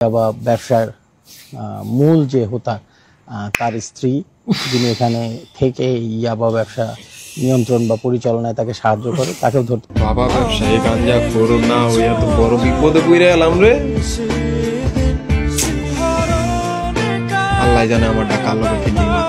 ইয়াবা ব্যবসার মূল যে হোতা তার স্ত্রী, যিনি এখানে থেকে ইয়াবা ব্যবসা নিয়ন্ত্রণ বা পরিচালনায় তাকে সাহায্য করে, তাকেও ধরতে। বাবা ব্যবসায়ী গাঞ্জা খোর না হইয়া তো বড় বিপদে পড়ে এলাম রে। আল্লাহ জানে আমার টাকা আল্লাহকে ফিরিয়ে দিবে।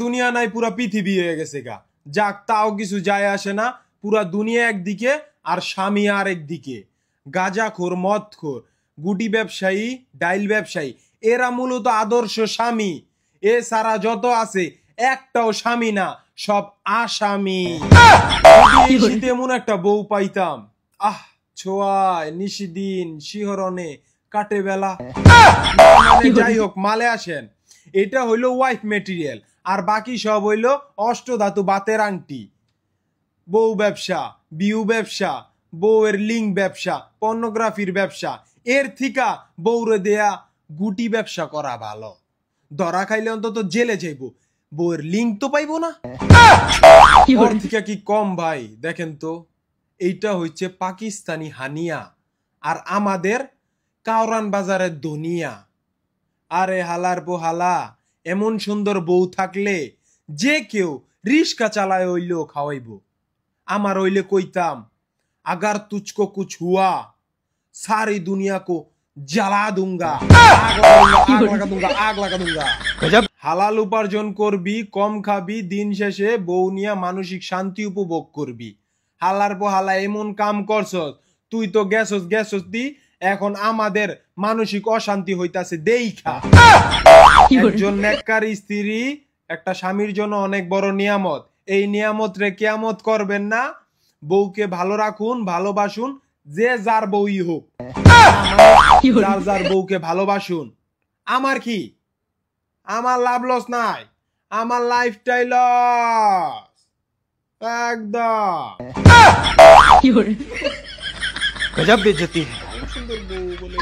দুনিয়া নাই, পুরা পৃথিবী হয়ে গেছে গা। যাক, তাও কিছু যায় আসে না। পুরা দুনিয়া একদিকে আর স্বামী আর একদিকে। গাঁজাখোর, মদখোর, গুটি ব্যবসায়ী, ডাইল ব্যবসায়ী, এরা মূলত আদর্শ স্বামী। এ সারা যত আছে একটাও স্বামী না, সব আসামি। শীতে এমন একটা বউ পাইতাম, ছোঁয়ায় নিশিদিন শিহরণে কাটে বেলা। যাই হোক, মালে আসেন। এটা হইলো ওয়াইফ মেটেরিয়াল, আর বাকি সব হইলো অষ্টধাতু বাতের আংটি। বউ ব্যবসা, বিউ ব্যবসা, বউয়ের লিঙ্ক ব্যবসা, পর্নোগ্রাফির ব্যবসা, এর থিকা বউরে দেয়া গুটি ব্যবসা করা ভালো। ধরা খাইলে অন্তত জেলে যাইব, বউয়ের লিঙ্ক তো পাইবো না। ওর থিকা কি কম ভাই? দেখেন তো, এইটা হচ্ছে পাকিস্তানি হানিয়া আর আমাদের কাওরান বাজারের দুনিয়া। আরে হালার পোহালা, এমন সুন্দর বউ থাকলে যে কেউ রিস্কা চালায় হইলেও খাওয়াইব। আমার হইলে কইতাম, আগার তুচকো কুছ হুয়া সারি দুনিয়া কো জ্বালা দুঙ্গা, আগ লাগা দুঙ্গা। হালাল উপার্জন করবি, কম খাবি, দিন শেষে বউ নিয়া মানসিক শান্তি উপভোগ করবি। হালার পোহালা এমন কাম করছস, তুই তো গেছস দি, এখন আমাদের মানসিক অশান্তি হইতাছে দেইখা। একজন নেককার স্ত্রী একটা স্বামীর জন্য অনেক বড় নিয়ামত। এই নিয়ামত রে কিয়ামত করবেন না। বউকে ভালো রাখুন, ভালোবাসুন, যে যার বউই হোক, যার বউকে ভালোবাসুন। আমার কি, আমার লাভ লস নাই, আমার লাইফটাই লস একদম। গজব বেইজ্জতি। সুন্দর বউ বলে